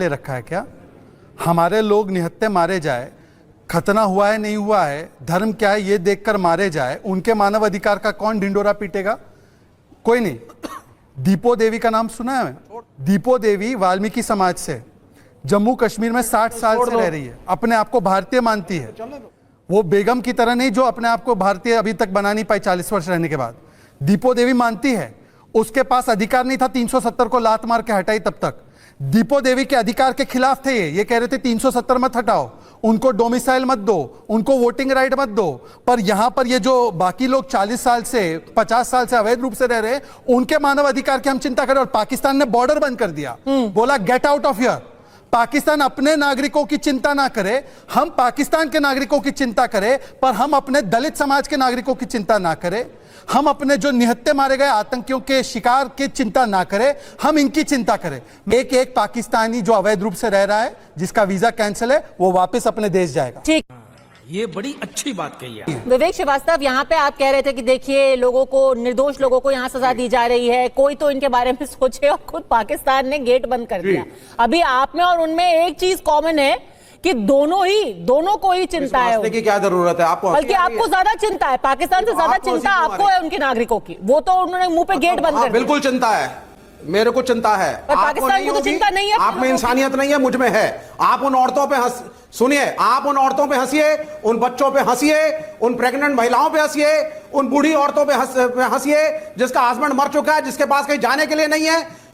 ले रखा है क्या? हमारे लोग निहत्थे मारे जाए, खतना हुआ है नहीं हुआ है, धर्म क्या है ये देखकर मारे जाए, उनके मानव अधिकार का कौन ढिंडोरा पीटेगा? कोई नहीं। दीपो देवी का नाम सुना है? दीपो देवी वाल्मीकि समाज से, जम्मू कश्मीर में 60 साल से रह रही है, अपने आप को भारतीय मानती है। वो बेगम की तरह नहीं जो अपने आप को भारतीय अभी तक बना नहीं पाई 40 वर्ष रहने के बाद। दीपो देवी मानती है उसके पास अधिकार नहीं था 370 को लात मार के हटाई तब तक। दीपो देवी के अधिकार के खिलाफ थे ये कह रहे थे 370 मत हटाओ, उनको डोमिसाइल मत दो, उनको वोटिंग राइट मत दो। पर यहां पर ये जो बाकी लोग 40 साल से 50 साल से अवैध रूप से रह रहे हैं, उनके मानव अधिकार की हम चिंता करें। और पाकिस्तान ने बॉर्डर बंद कर दिया, बोला get out of here. Pakistan अपने नागरिकों की चिंता ना करे, हम पाकिस्तान के नागरिकों की चिंता करें, पर हम अपने दलित समाज के नागरिकों की चिंता ना करें। हम अपने जो निहत्थे मारे गए आतंकियों के शिकार की चिंता ना करें, हम इनकी चिंता करें। एक एक पाकिस्तानी जो अवैध रूप से रह रहा है, जिसका वीजा कैंसिल है, वो वापस अपने देश जाएगा। ठीक, ये बड़ी अच्छी बात कही है। विवेक श्रीवास्तव, यहाँ पे आप कह रहे थे कि देखिए लोगों को, निर्दोष लोगों को यहाँ सजा दी जा रही है, कोई तो इनके बारे में सोचे, और खुद पाकिस्तान ने गेट बंद कर दिया। अभी आप में और उनमें एक चीज कॉमन है कि दोनों को ही चिंता है। की क्या जरूरत है आपको? बल्कि आपको ज्यादा चिंता है, पाकिस्तान से ज्यादा चिंता आपको है उनके नागरिकों की। वो तो उन्होंने मुंह पे गेट बंद कर दिया। बिल्कुल चिंता है, मेरे को चिंता है। पर पाकिस्तान को तो चिंता नहीं है। आप में इंसानियत नहीं है, मुझ में है। आप उन औरतों पे सुनिए, आप उन औरतों पे हंसिए, उन बच्चों पे हंसिए, उन प्रेग्नेंट महिलाओं पे हंसिए, उन बूढ़ी औरतों पे हंसिए जिसका हस्बैंड मर चुका है, जिसके पास कहीं जाने के लिए नहीं है।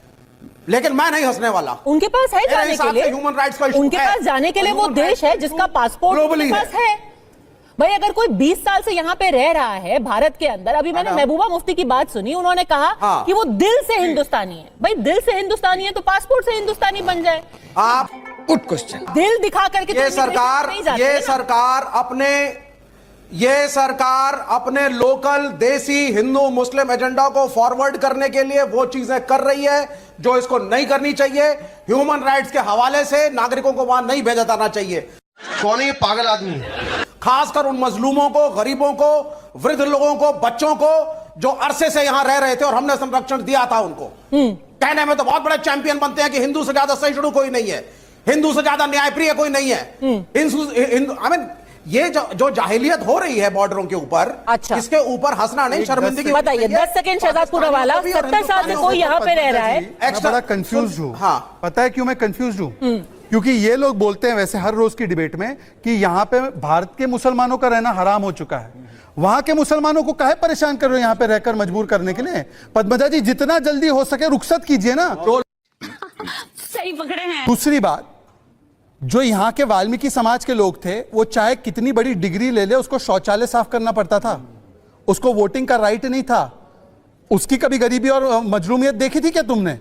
लेकिन मैं नहीं हंसने वाला। उनके पास है जाने के लिए, ह्यूमन राइट्स का इशू है। उनके पास जाने के लिए वो देश है जिसका पासपोर्ट उनके पास है। भाई अगर कोई 20 साल से यहाँ पे रह रहा है भारत के अंदर, अभी मैंने महबूबा मुफ्ती की बात सुनी, उन्होंने कहा कि वो दिल से हिंदुस्तानी है। भाई दिल से हिंदुस्तानी है तो पासपोर्ट से हिंदुस्तानी बन जाए। आप गुड क्वेश्चन। दिल दिखा करके ये सरकार अपने लोकल देसी हिंदू मुस्लिम एजेंडा को फॉरवर्ड करने के लिए वो चीजें कर रही है जो इसको नहीं करनी चाहिए। ह्यूमन राइट्स के हवाले से नागरिकों को वहां नहीं भेजा जाना चाहिए। कौन है ये पागल आदमी? खासकर उन मजलूमों को, गरीबों को, वृद्ध लोगों को, बच्चों को जो अरसे से यहां रह रहे थे और हमने संरक्षण दिया था उनको। कहने में तो बहुत बड़े चैंपियन बनते हैं कि हिंदू से ज्यादा सहिष्णु कोई नहीं है, हिंदू से ज्यादा न्यायप्रिय कोई नहीं है। ये जो जाहिलियत हो रही है बॉर्डरों के ऊपर, अच्छा, इसके ऊपर हंसना नहीं, शर्मिंदगी। बताइए 10 सेकंड शहजाद पूनावाला, 70 साल से कोई यहाँ पे रह रहा है। मैं बड़ा कंफ्यूज हूँ। हाँ, पता है क्यों मैं कंफ्यूज हूँ? क्योंकि ये लोग बोलते हैं वैसे हर रोज की डिबेट में कि यहाँ पे भारत के मुसलमानों का रहना हराम हो चुका है। वहां के मुसलमानों को काहे परेशान कर रहे हो यहाँ पे रहकर मजबूर करने के लिए? पद्मजा जी, जितना जल्दी हो सके रुखसत कीजिए ना। सही पकड़े हैं। दूसरी बात, जो यहाँ के वाल्मीकि समाज के लोग थे, वो चाहे कितनी बड़ी डिग्री ले ले, उसको शौचालय साफ करना पड़ता था, उसको वोटिंग का राइट नहीं था। उसकी कभी गरीबी और मजलूमियत देखी थी क्या तुमने?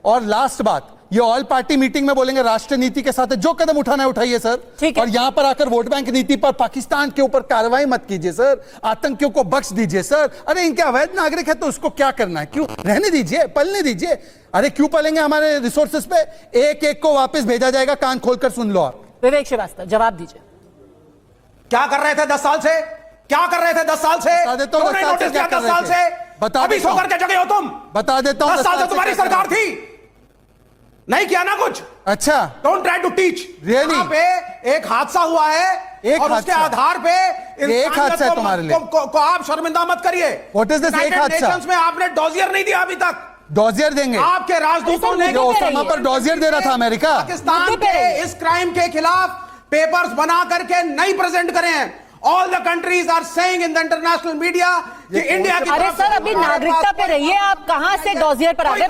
और लास्ट बात, ये ऑल पार्टी मीटिंग में बोलेंगे राष्ट्रीय नीति के साथ जो कदम उठाना है उठाइए सर, और यहां पर आकर वोट बैंक नीति पर पाकिस्तान के ऊपर कार्रवाई मत कीजिए सर, आतंकियों को बख्श दीजिए सर। अरे इनके अवैध नागरिक है तो उसको क्या करना है? क्यों रहने दीजिए, पलने दीजिए। अरे क्यों पलेंगे? हमारे रिसोर्सेस पे एक एक को वापस भेजा जाएगा। कान खोलकर सुन लो आप। विवेक श्रीवास्तव, जवाब दीजिए। क्या कर रहे थे 10 साल से? क्या कर रहे थे 10 साल से? बता देता हूं 10 साल से। बता अभी सो करके जगह हो तुम। बता देता हूं 10 साल से तुम्हारी सरकार थी, नहीं किया ना कुछ। अच्छा, don't try to teach. Really पे एक हादसा हुआ है और उसके आधार पे एक हादसा है तुम्हारे लिए को आप शर्मिंदा मत करिए। व्हाट इज दिस एक हादसा? में आपने डॉजियर नहीं दिया अभी तक। डॉजियर देंगे? आपके राजदूतों ने ओसामा पर डॉजियर दे रहा था अमेरिका। पाकिस्तान के इस क्राइम के खिलाफ पेपर्स बना करके नहीं प्रेजेंट करे हैं। All the countries are saying in the international media कि इंडिया की। अरे सर, अभी नागरिकता पे रहिए, आप कहां से डॉजियर पर आ गए?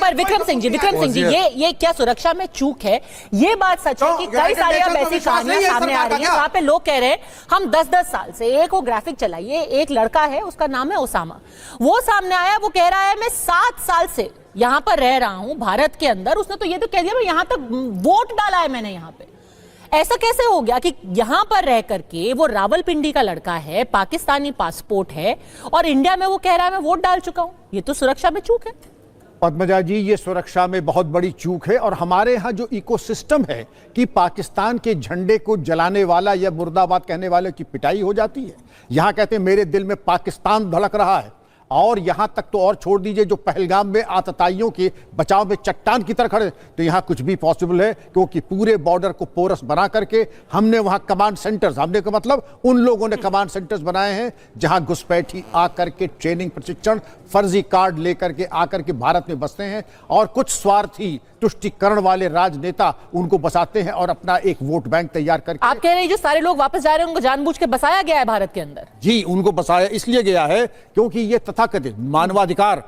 पर विक्रम सिंह जी, ये क्या सुरक्षा में चूक है? ये बात सच है कि कई सारी अब ऐसी कहानियां सामने आ रही है वहां पे लोग कह रहे हैं हम 10-10 साल से। एक वो ग्राफिक चलाइए, एक लड़का है, उसका नाम है ओसामा, वो सामने आया, वो कह रहा है मैं 7 साल से यहां पर रह रहा हूं भारत के अंदर। उसने तो ये तो कह दिया मैं यहां तक वोट डाला है मैंने यहाँ पे। ऐसा कैसे हो गया कि यहां पर रह करके वो रावलपिंडी का लड़का है, पाकिस्तानी पासपोर्ट है, और इंडिया में वो कह रहा है मैं वोट डाल चुका हूं? ये तो सुरक्षा में चूक है। पद्मजा जी, ये सुरक्षा में बहुत बड़ी चूक है। और हमारे यहाँ जो इकोसिस्टम है कि पाकिस्तान के झंडे को जलाने वाला या मुर्दाबाद कहने वाले की पिटाई हो जाती है। यहाँ कहते हैं मेरे दिल में पाकिस्तान धड़क रहा है। और यहां तक तो और छोड़ दीजिए, जो पहलगाम में आतताइयों के बचाव में चट्टान की तरह खड़े, तो यहां कुछ भी पॉसिबल है, क्योंकि पूरे बॉर्डर को पोरस बना करके हमने वहां कमांड सेंटर्स, हमने का मतलब उन लोगों ने कमांड सेंटर्स बनाए हैं जहां घुसपैठी आकर के ट्रेनिंग प्रशिक्षण फर्जी कार्ड लेकर के आकर के भारत में बसते हैं और कुछ स्वार्थी तुष्टिकरण वाले राजनेता उनको बसाते हैं और अपना एक वोट बैंक तैयार करके। आप कह रहे हैं जो सारे लोग वापस जा रहे हैं उनको जानबूझ के बसाया गया है भारत के अंदर? जी, उनको बसाया इसलिए गया है क्योंकि ये तथाकथित मानवाधिकार